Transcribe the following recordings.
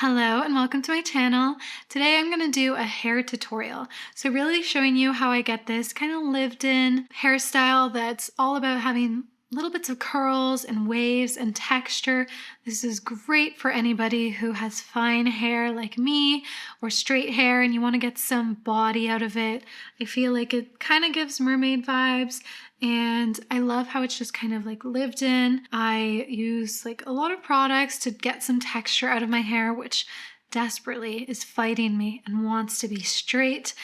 Hello and welcome to my channel. Today I'm going to do a hair tutorial. So really showing you how I get this kind of lived in hairstyle that's all about having little bits of curls and waves and texture. This is great for anybody who has fine hair like me or straight hair and you want to get some body out of it. I feel like it kind of gives mermaid vibes. And I love how it's just kind of like lived in. I use like a lot of products to get some texture out of my hair, which desperately is fighting me and wants to be straight.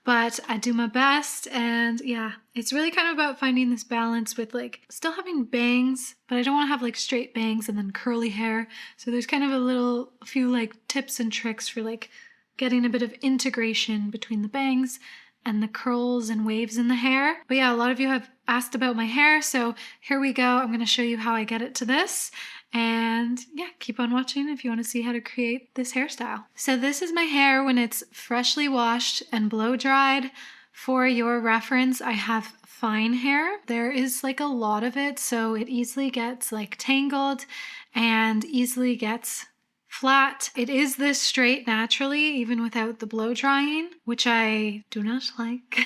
But I do my best, and yeah, it's really kind of about finding this balance with like still having bangs, but I don't want to have like straight bangs and then curly hair. So there's kind of a few like tips and tricks for like getting a bit of integration between the bangs and the curls and waves in the hair. But yeah, a lot of you have asked about my hair, so here we go. I'm going to show you how I get it to this. And yeah, keep on watching if you want to see how to create this hairstyle. So this is my hair when it's freshly washed and blow dried. For your reference, I have fine hair. There is like a lot of it, so it easily gets like tangled and easily gets flat. It is this straight naturally, even without the blow drying, which I do not like,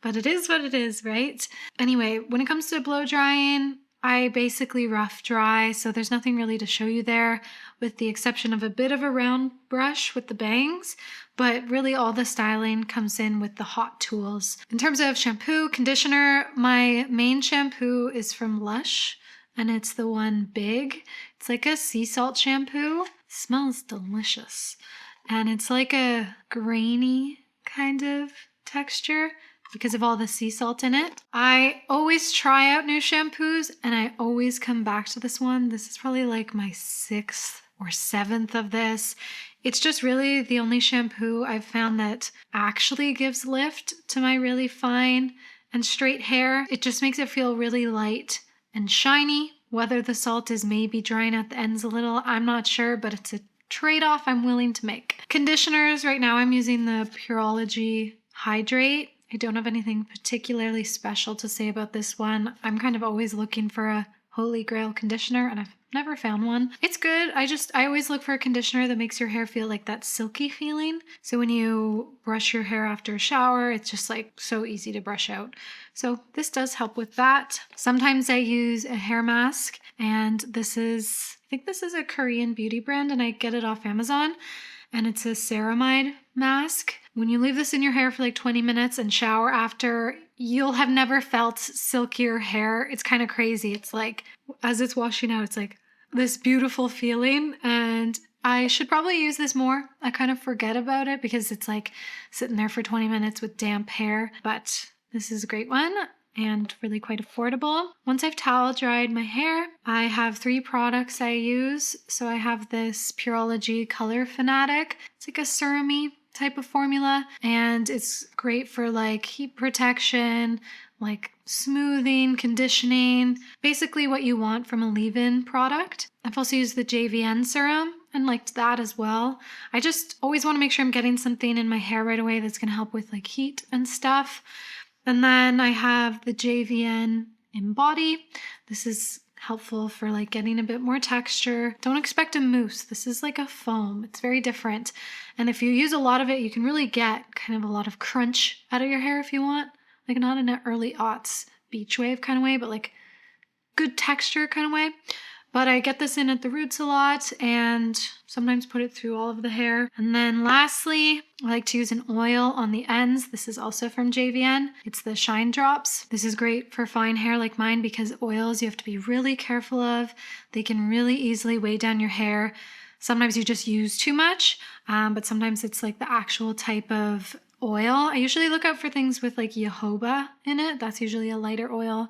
but it is what it is, right? Anyway, when it comes to blow drying, I basically rough dry, so there's nothing really to show you there, with the exception of a bit of a round brush with the bangs, but really all the styling comes in with the hot tools. In terms of shampoo, conditioner, my main shampoo is from Lush, and it's the one big. It's like a sea salt shampoo. Smells delicious. And it's like a grainy kind of texture because of all the sea salt in it. I always try out new shampoos and I always come back to this one. This is probably like my 6th or 7th of this. It's just really the only shampoo I've found that actually gives lift to my really fine and straight hair. It just makes it feel really light and shiny. Whether the salt is maybe drying at the ends a little, I'm not sure, but it's a trade-off I'm willing to make. Conditioners, right now I'm using the Pureology Hydrate. I don't have anything particularly special to say about this one. I'm kind of always looking for a holy grail conditioner and I've never found one. It's good. I always look for a conditioner that makes your hair feel like that silky feeling. So when you brush your hair after a shower, it's just like so easy to brush out. So this does help with that. Sometimes I use a hair mask and I think this is a Korean beauty brand and I get it off Amazon. And it's a ceramide mask. When you leave this in your hair for like 20 minutes and shower after, you'll have never felt silkier hair. It's kind of crazy. It's like, as it's washing out, it's like this beautiful feeling. And I should probably use this more. I kind of forget about it because it's like sitting there for 20 minutes with damp hair. But this is a great one and really quite affordable. Once I've towel dried my hair, I have 3 products I use. So I have this Pureology Color Fanatic. It's like a serum-y type of formula, and it's great for like heat protection, like smoothing, conditioning, basically what you want from a leave-in product. I've also used the JVN serum and liked that as well. I just always want to make sure I'm getting something in my hair right away that's going to help with like heat and stuff. And then I have the JVN Embody. This is helpful for like getting a bit more texture. Don't expect a mousse. This is like a foam. It's very different. And if you use a lot of it, you can really get kind of a lot of crunch out of your hair if you want. Like not in an early aughts beach wave kind of way, but like good texture kind of way. But I get this in at the roots a lot and sometimes put it through all of the hair. And then lastly, I like to use an oil on the ends. This is also from JVN. It's the Shine Drops. This is great for fine hair like mine because oils you have to be really careful of. They can really easily weigh down your hair. Sometimes you just use too much, but sometimes it's like the actual type of oil. I usually look out for things with like jojoba in it. That's usually a lighter oil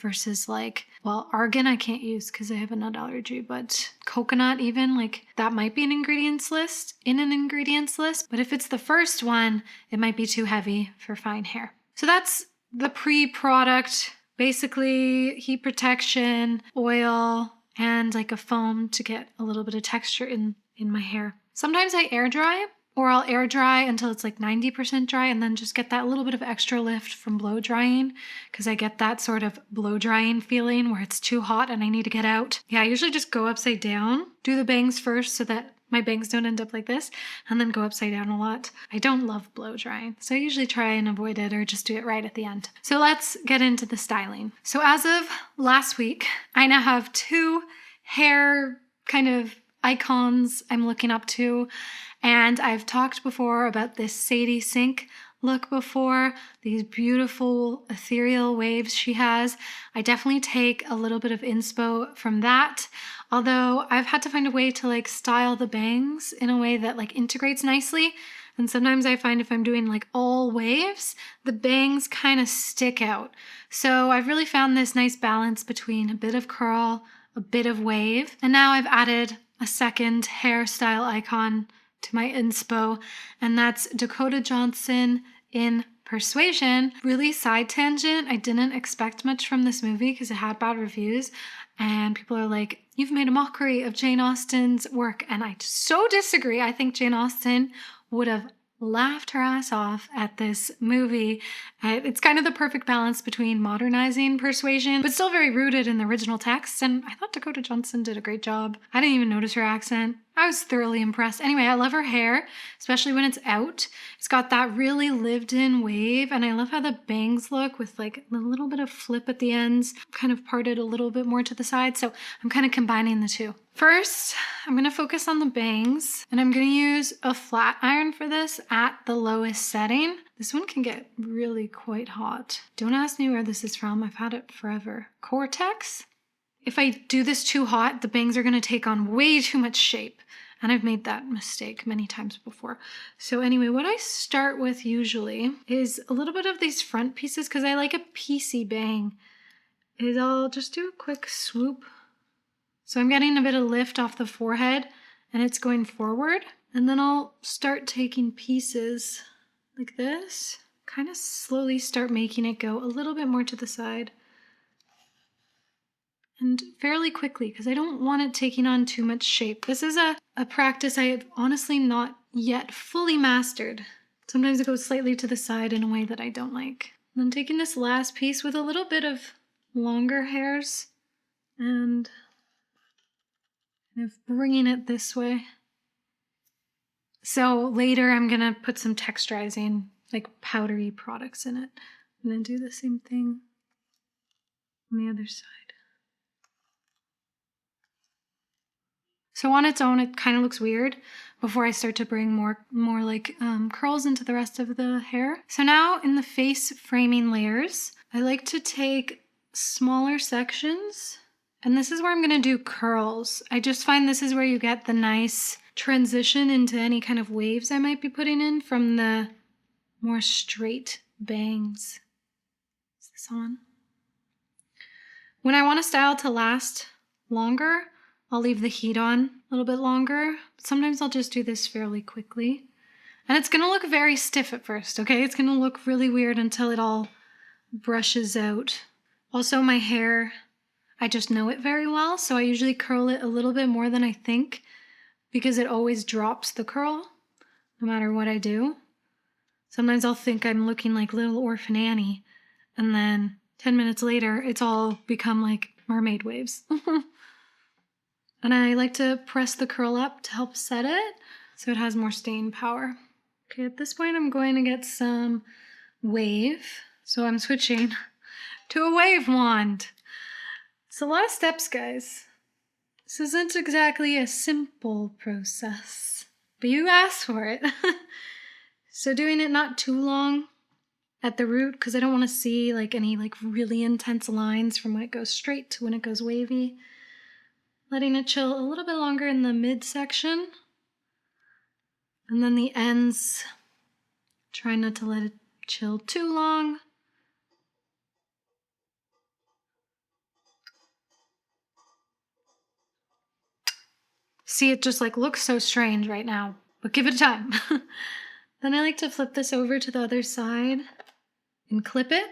versus like, well, argan I can't use because I have a nut allergy, but coconut even, like that might be an ingredients list, but if it's the first one, it might be too heavy for fine hair. So that's the pre-product, basically heat protection, oil, and like a foam to get a little bit of texture in my hair. Sometimes I air dry or I'll air dry until it's like 90% dry and then just get that little bit of extra lift from blow drying, because I get that sort of blow drying feeling where it's too hot and I need to get out. Yeah, I usually just go upside down, do the bangs first so that my bangs don't end up like this, and then go upside down a lot. I don't love blow drying, so I usually try and avoid it or just do it right at the end. So let's get into the styling. So as of last week, I now have 2 hair kind of icons I'm looking up to. And I've talked before about this Sadie Sink look before, these beautiful ethereal waves she has. I definitely take a little bit of inspo from that, although I've had to find a way to like style the bangs in a way that like integrates nicely. And sometimes I find if I'm doing like all waves, the bangs kind of stick out. So I've really found this nice balance between a bit of curl, a bit of wave, and now I've added a second hairstyle icon to my inspo, and that's Dakota Johnson in Persuasion. Really side tangent, I didn't expect much from this movie because it had bad reviews, and people are like, you've made a mockery of Jane Austen's work, and I so disagree. I think Jane Austen would have laughed her ass off at this movie. It's kind of the perfect balance between modernizing Persuasion, but still very rooted in the original text, and I thought Dakota Johnson did a great job. I didn't even notice her accent. I was thoroughly impressed. Anyway, I love her hair, especially when it's out. It's got that really lived-in wave, and I love how the bangs look with like a little bit of flip at the ends, kind of parted a little bit more to the side, so I'm kind of combining the two. First, I'm going to focus on the bangs, and I'm going to use a flat iron for this at the lowest setting. This one can get really quite hot. Don't ask me where this is from. I've had it forever. Cortex? If I do this too hot, the bangs are going to take on way too much shape. And I've made that mistake many times before. So anyway, what I start with usually is a little bit of these front pieces, because I like a piecey bang, is I'll just do a quick swoop. So I'm getting a bit of lift off the forehead and it's going forward. And then I'll start taking pieces like this, kind of slowly start making it go a little bit more to the side. And fairly quickly, because I don't want it taking on too much shape. This is a practice I have honestly not yet fully mastered. Sometimes it goes slightly to the side in a way that I don't like. And then taking this last piece with a little bit of longer hairs and kind of bringing it this way. So later I'm going to put some texturizing, like powdery products in it. I'm going to do the same thing on the other side. So on its own, it kind of looks weird before I start to bring more like curls into the rest of the hair. So now in the face framing layers, I like to take smaller sections, and this is where I'm going to do curls. I just find this is where you get the nice transition into any kind of waves I might be putting in from the more straight bangs. Is this on? When I want a style to last longer, I'll leave the heat on a little bit longer. Sometimes I'll just do this fairly quickly. And it's going to look very stiff at first, okay? It's going to look really weird until it all brushes out. Also, my hair, I just know it very well, so I usually curl it a little bit more than I think because it always drops the curl no matter what I do. Sometimes I'll think I'm looking like little Orphan Annie, and then 10 minutes later, it's all become like mermaid waves. And I like to press the curl up to help set it so it has more staying power. Okay, at this point I'm going to get some wave. So I'm switching to a wave wand. It's a lot of steps, guys. This isn't exactly a simple process, but you asked for it. So doing it not too long at the root, because I don't want to see like any like really intense lines from when it goes straight to when it goes wavy. Letting it chill a little bit longer in the midsection. And then the ends, try not to let it chill too long. See, it just like looks so strange right now, but give it time. Then I like to flip this over to the other side and clip it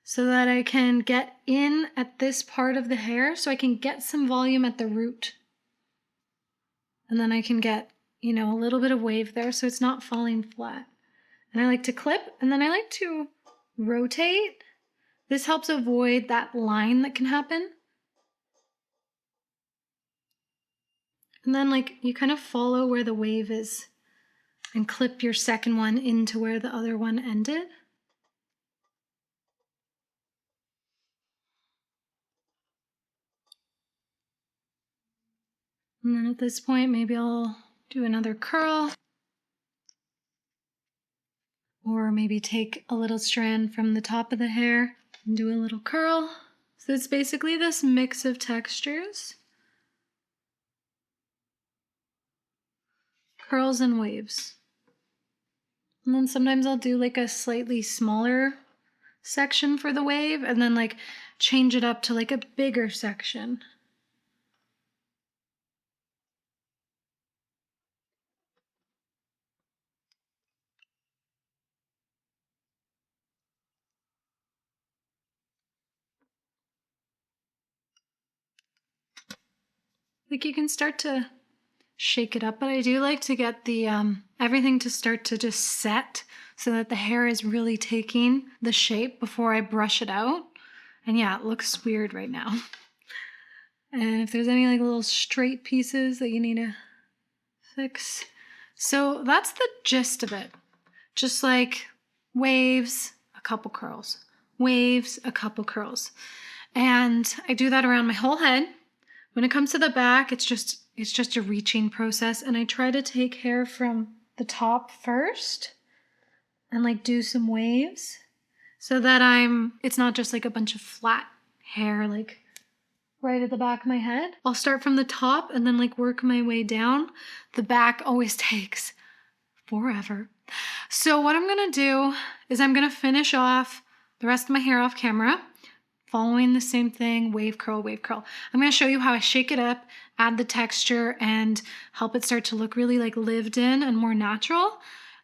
so that I can get in at this part of the hair so I can get some volume at the root. And then I can get a little bit of wave there so it's not falling flat. And I like to clip, and then I like to rotate. This helps avoid that line that can happen. And then you kind of follow where the wave is and clip your second one into where the other one ended. And then at this point, maybe I'll do another curl. Or maybe take a little strand from the top of the hair and do a little curl. So it's basically this mix of textures. Curls and waves. And then sometimes I'll do a slightly smaller section for the wave and then change it up to a bigger section. You can start to shake it up, but I do like to get the everything to start to just set so that the hair is really taking the shape before I brush it out. And yeah, it looks weird right now. And if there's any little straight pieces that you need to fix. So that's the gist of it. Just waves, a couple curls. Waves, a couple curls. And I do that around my whole head. When it comes to the back, it's just a reaching process, and I try to take hair from the top first and do some waves so that it's not just a bunch of flat hair right at the back of my head. I'll start from the top and then work my way down. The back always takes forever. So what I'm gonna do is I'm gonna finish off the rest of my hair off camera, following the same thing, wave, curl, wave, curl. I'm gonna show you how I shake it up, add the texture, and help it start to look really lived in and more natural.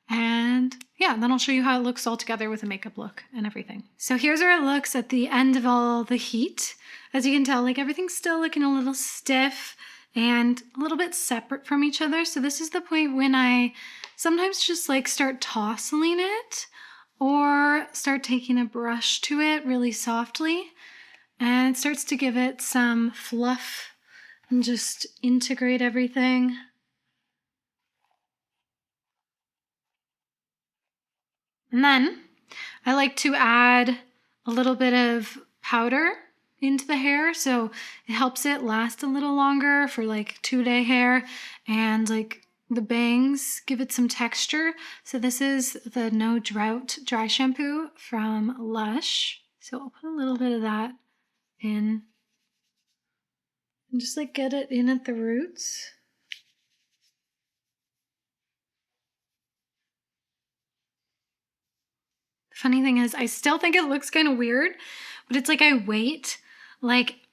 And yeah, then I'll show you how it looks all together with a makeup look and everything. So here's where it looks at the end of all the heat. As you can tell, everything's still looking a little stiff and a little bit separate from each other. So this is the point when I sometimes just start tousling it or start taking a brush to it really softly, and it starts to give it some fluff and just integrate everything. And then I like to add a little bit of powder into the hair, so it helps it last a little longer for 2-day hair, and the bangs give it some texture. So this is the No Drought dry shampoo from Lush. So I'll put a little bit of that in and just get it in at the roots. The funny thing is I still think it looks kind of weird, but it's I wait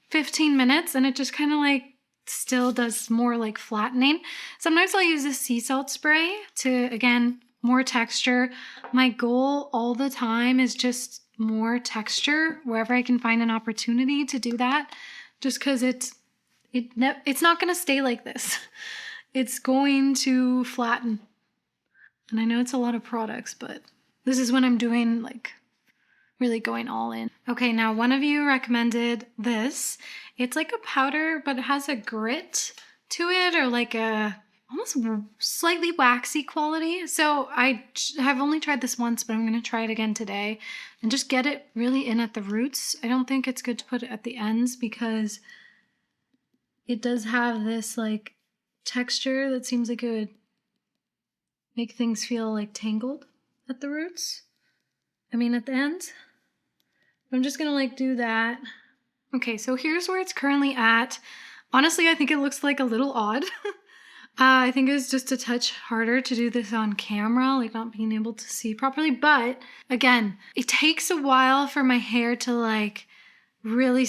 15 minutes and it just kind of still does more flattening. Sometimes I'll use a sea salt spray to, again, more texture. My goal all the time is just more texture wherever I can find an opportunity to do that, just because it's not going to stay like this. It's going to flatten. And I know it's a lot of products, but this is when I'm doing really going all in. Okay, now one of you recommended this. It's a powder, but it has a grit to it, or a almost slightly waxy quality. So I have only tried this once, but I'm gonna try it again today and just get it really in at the roots. I don't think it's good to put it at the ends because it does have this texture that seems it would make things feel tangled at the roots. I mean at the ends. I'm just gonna do that. Okay, so here's where it's currently at. Honestly, I think it looks a little odd. I think it's just a touch harder to do this on camera, not being able to see properly. But again, it takes a while for my hair to really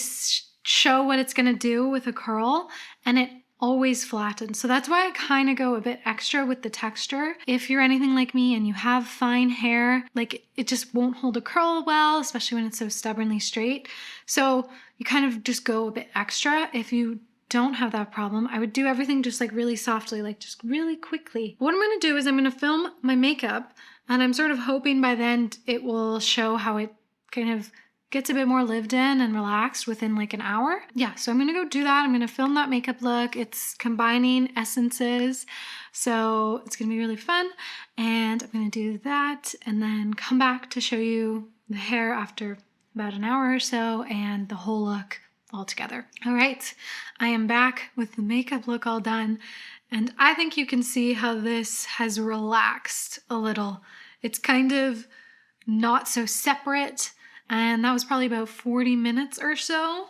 show what it's gonna do with a curl, and it always flattens. So that's why I kind of go a bit extra with the texture. If you're anything like me and you have fine hair, it just won't hold a curl well, especially when it's so stubbornly straight. So you kind of just go a bit extra if you don't have that problem, I would do everything just like really softly, like just really quickly. What I'm gonna do is I'm gonna film my makeup, and I'm sort of hoping by then it will show how it kind of gets a bit more lived in and relaxed within like an hour. Yeah, so I'm gonna go do that. I'm gonna film that makeup look. It's combining essences, so it's gonna be really fun. And I'm gonna do that and then come back to show you the hair after about an hour or so and the whole look all together. All right, I am back with the makeup look all done, and I think you can see how this has relaxed a little. It's kind of not so separate, and that was probably about 40 minutes or so.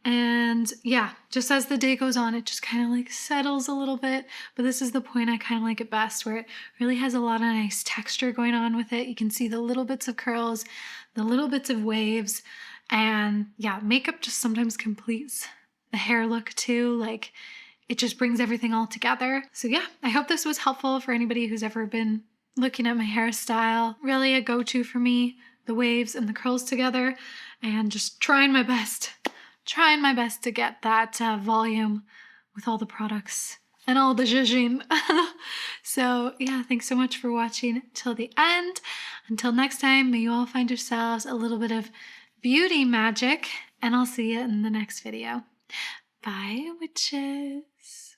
And yeah, just as the day goes on, it just kind of like settles a little bit. But this is the point I kind of like it best, where it really has a lot of nice texture going on with it. You can see the little bits of curls, the little bits of waves. And yeah, makeup just sometimes completes the hair look too. Like, it just brings everything all together. So yeah, I hope this was helpful for anybody who's ever been looking at my hairstyle. Really a go-to for me, the waves and the curls together, and just trying my best to get that volume with all the products and all the zhuzhing. So yeah, thanks so much for watching till the end. Until next time, may you all find yourselves a little bit of beauty magic, and I'll see you in the next video. Bye, witches.